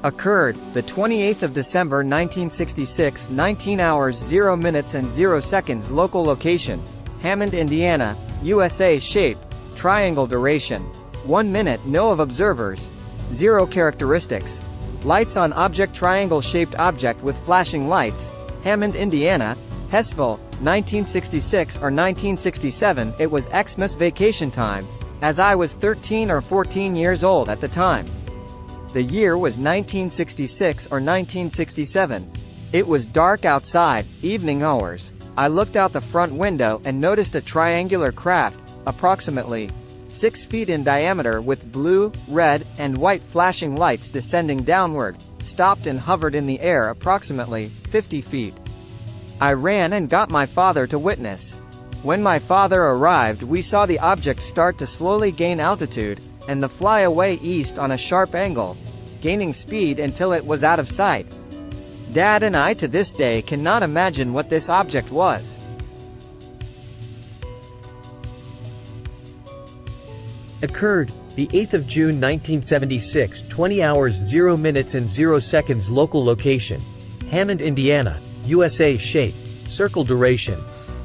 Occurred, the 28th of December 1966, 19 hours 0 minutes and 0 seconds. Local location: Hammond, Indiana, USA. Shape: triangle. Duration: 1 minute. No of observers. 0 characteristics. Lights on object: triangle-shaped object with flashing lights. Hammond, Indiana. Hessville, 1966 or 1967. It was Xmas vacation time, as I was 13 or 14 years old at the time. The year was 1966 or 1967. It was dark outside, evening hours. I looked out the front window and noticed a triangular craft, approximately 6 feet in diameter, with blue, red, and white flashing lights descending downward, stopped and hovered in the air approximately 50 feet. I ran and got my father to witness. When my father arrived, we saw the object start to slowly gain altitude, and the fly away east on a sharp angle, gaining speed until it was out of sight. Dad and I to this day cannot imagine what this object was. Occurred, the 8th of June 1976, 20 hours 0 minutes and 0 seconds. Local location: Hammond, Indiana, USA. Shape: circle. Duration: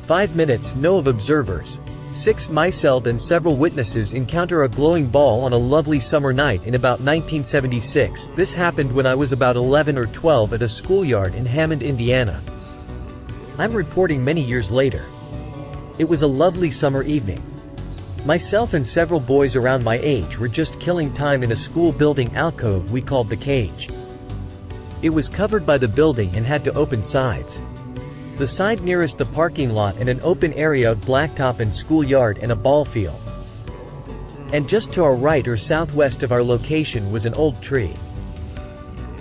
5 minutes. No of observers. 6 Myself and several witnesses encounter a glowing ball on a lovely summer night in about 1976. This happened when I was about 11 or 12 at a schoolyard in Hammond, Indiana. I'm reporting many years later. It was a lovely summer evening. Myself and several boys around my age were just killing time in a school building alcove we called the cage. It was covered by the building and had to open sides. The side nearest the parking lot and an open area of blacktop and schoolyard and a ball field. And just to our right or southwest of our location was an old tree.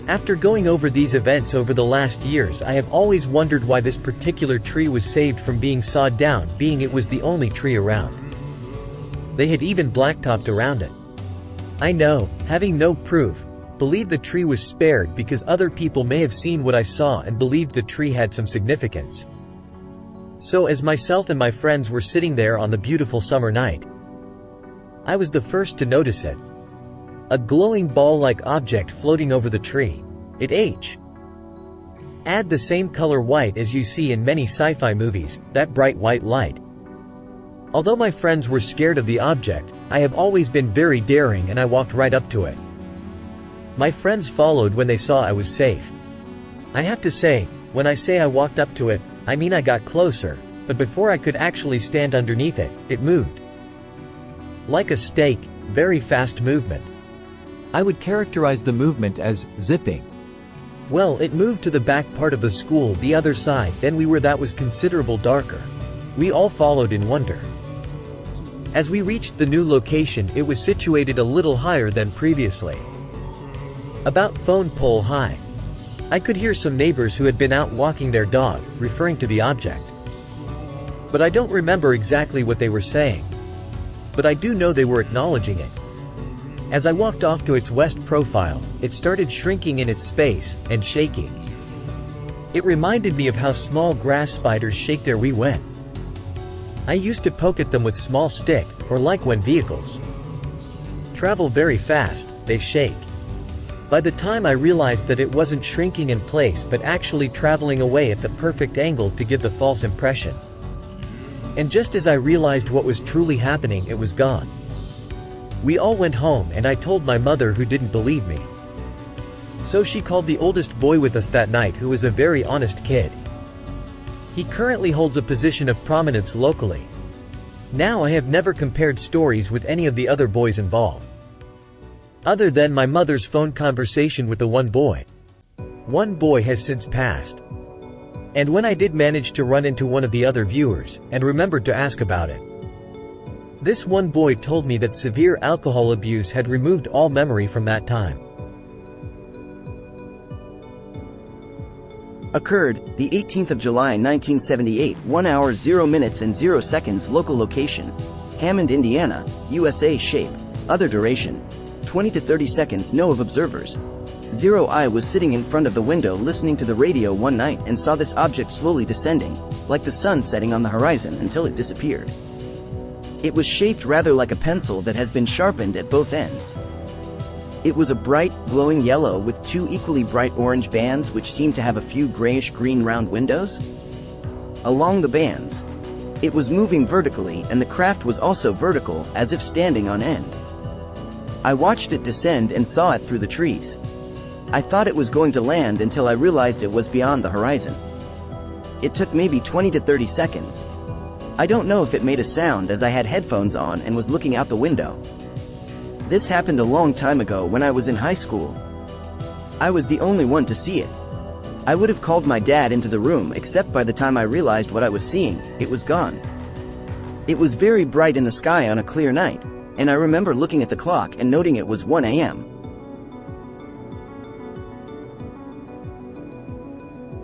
After going over these events over the last years, I have always wondered why this particular tree was saved from being sawed down, being it was the only tree around. They had even blacktopped around it. I know, having no proof, believe the tree was spared because other people may have seen what I saw and believed the tree had some significance. So as myself and my friends were sitting there on the beautiful summer night, I was the first to notice it. A glowing ball-like object floating over the tree. It had the same color white as you see in many sci-fi movies, that bright white light. Although my friends were scared of the object, I have always been very daring and I walked right up to it. My friends followed when they saw I was safe. I have to say, when I say I walked up to it, I mean I got closer, but before I could actually stand underneath it, it moved. Like a stake, very fast movement. I would characterize the movement as zipping. Well, it moved to the back part of the school, the other side, then we were that was considerable darker. We all followed in wonder. As we reached the new location, it was situated a little higher than previously. About phone pole high. I could hear some neighbors who had been out walking their dog, referring to the object. But I don't remember exactly what they were saying. But I do know they were acknowledging it. As I walked off to its west profile, it started shrinking in its space, and shaking. It reminded me of how small grass spiders shake their wee when I used to poke at them with small stick, or like when vehicles travel very fast, they shake. By the time I realized that it wasn't shrinking in place but actually traveling away at the perfect angle to give the false impression. And just as I realized what was truly happening, it was gone. We all went home and I told my mother, who didn't believe me. So she called the oldest boy with us that night, who was a very honest kid. He currently holds a position of prominence locally. Now I have never compared stories with any of the other boys involved, other than my mother's phone conversation with the one boy. One boy has since passed. And when I did manage to run into one of the other viewers, and remembered to ask about it, this one boy told me that severe alcohol abuse had removed all memory from that time. Occurred, the 18th of July 1978, 1 hour 0 minutes and 0 seconds. Local location: Hammond, Indiana, USA. Shape: other. Duration: 20 to 30 seconds. No of observers. I was sitting in front of the window listening to the radio one night and saw this object slowly descending, like the sun setting on the horizon until it disappeared. It was shaped rather like a pencil that has been sharpened at both ends. It was a bright, glowing yellow with two equally bright orange bands which seemed to have a few grayish-green round windows. Along the bands, it was moving vertically, and the craft was also vertical, as if standing on end. I watched it descend and saw it through the trees. I thought it was going to land until I realized it was beyond the horizon. It took maybe 20 to 30 seconds. I don't know if it made a sound as I had headphones on and was looking out the window. This happened a long time ago when I was in high school. I was the only one to see it. I would have called my dad into the room, except by the time I realized what I was seeing, it was gone. It was very bright in the sky on a clear night, and I remember looking at the clock and noting it was 1 a.m.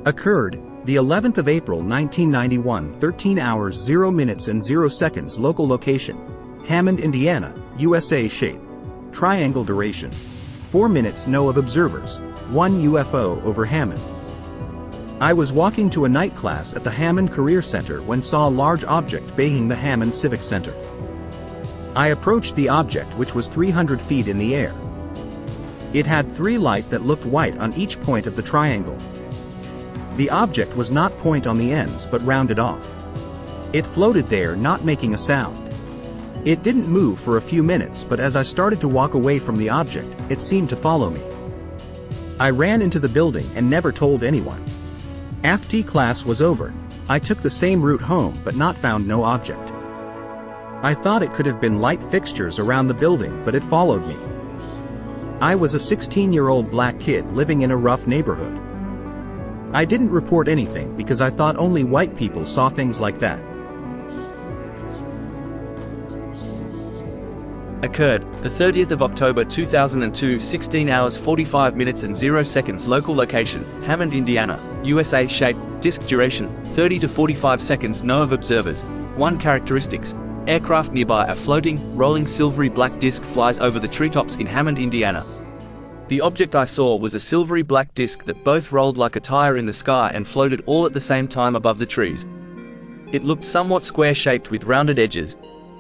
Occurred the 11th of April 1991, 13 hours 0 minutes and 0 seconds local location, Hammond, Indiana, USA. Shape, triangle duration, 4 minutes no of observers, 1 UFO over Hammond. I was walking to a night class at the Hammond Career Center when saw a large object baying the Hammond Civic Center. I approached the object, which was 300 feet in the air. It had 3 lights that looked white on each point of the triangle. The object was not point on the ends but rounded off. It floated there, not making a sound. It didn't move for a few minutes, but as I started to walk away from the object, it seemed to follow me. I ran into the building and never told anyone. After class was over, I took the same route home but found no object. I thought it could have been light fixtures around the building, but it followed me. I was a 16-year-old black kid living in a rough neighborhood. I didn't report anything because I thought only white people saw things like that. Occurred the 30th of October 2002, 16 hours 45 minutes and 0 seconds local location, Hammond, Indiana, USA. Shape, disk duration, 30 to 45 seconds no of observers. 1 characteristics. Aircraft nearby. A floating, rolling silvery black disk flies over the treetops in Hammond, Indiana. The object I saw was a silvery black disk that both rolled like a tire in the sky and floated all at the same time above the trees. It looked somewhat square-shaped with rounded edges.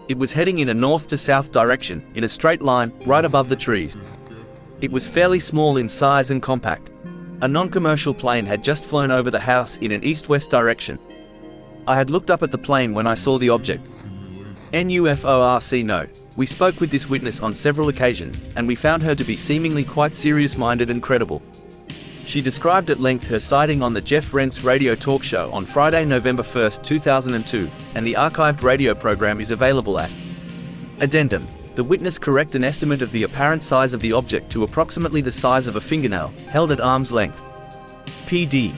It was heading in a north to south direction, in a straight line, right above the trees. It was fairly small in size and compact. A non-commercial plane had just flown over the house in an east-west direction. I had looked up at the plane when I saw the object. NUFORC note. We spoke with this witness on several occasions, and we found her to be seemingly quite serious-minded and credible. She described at length her sighting on the Jeff Rent's radio talk show on Friday, November 1, 2002, and the archived radio program is available at Addendum. The witness correct an estimate of the apparent size of the object to approximately the size of a fingernail, held at arm's length. PD.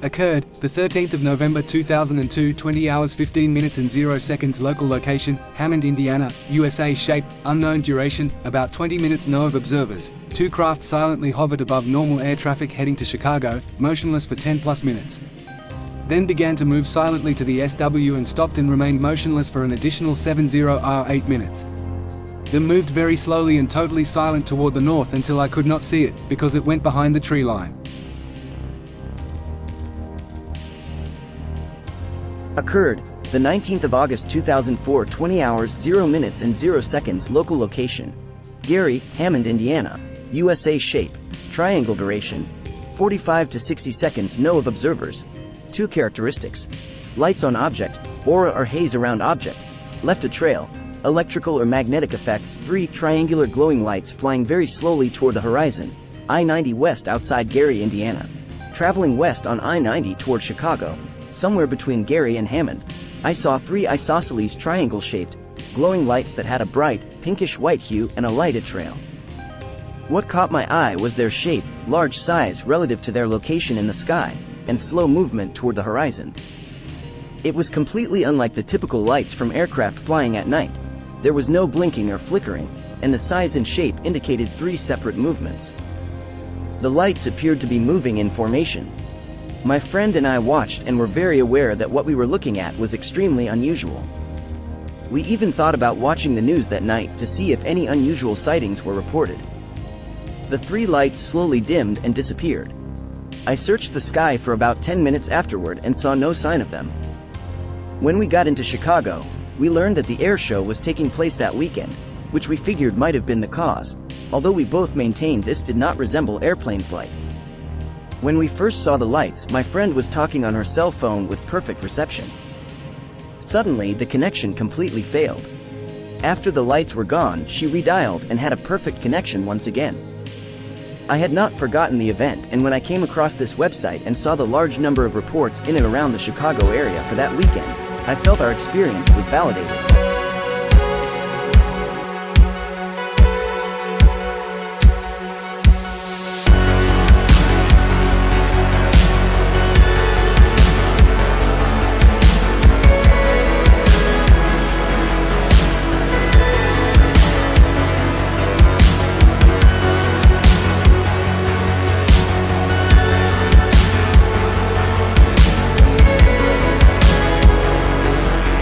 Occurred the 13th of November 2002, 20 hours 15 minutes and 0 seconds local location, Hammond, Indiana, USA. Shape, unknown duration, about 20 minutes no of observers. 2 craft silently hovered above normal air traffic heading to Chicago, motionless for 10+ minutes. Then began to move silently to the SW and stopped and remained motionless for an additional 8 minutes. Then moved very slowly and totally silent toward the north until I could not see it, because it went behind the tree line. Occurred the 19th of August 2004, 20 hours 0 minutes and 0 seconds local location, Gary, Hammond, Indiana, USA. Shape, triangle duration, 45 to 60 seconds no of observers. 2 characteristics. Lights on object, aura or haze around object, left a trail, electrical or magnetic effects. 3 triangular glowing lights flying very slowly toward the horizon, I-90 west outside Gary, Indiana. Traveling west on I-90 toward Chicago, somewhere between Gary and Hammond, I saw 3 isosceles triangle-shaped, glowing lights that had a bright, pinkish-white hue and a lighted trail. What caught my eye was their shape, large size relative to their location in the sky, and slow movement toward the horizon. It was completely unlike the typical lights from aircraft flying at night. There was no blinking or flickering, and the size and shape indicated 3 separate movements. The lights appeared to be moving in formation. My friend and I watched and were very aware that what we were looking at was extremely unusual. We even thought about watching the news that night to see if any unusual sightings were reported. The 3 lights slowly dimmed and disappeared. I searched the sky for about 10 minutes afterward and saw no sign of them. When we got into Chicago, we learned that the air show was taking place that weekend, which we figured might have been the cause, although we both maintained this did not resemble airplane flight. When we first saw the lights, my friend was talking on her cell phone with perfect reception. Suddenly, the connection completely failed. After the lights were gone, she redialed and had a perfect connection once again. I had not forgotten the event, and when I came across this website and saw the large number of reports in and around the Chicago area for that weekend, I felt our experience was validated.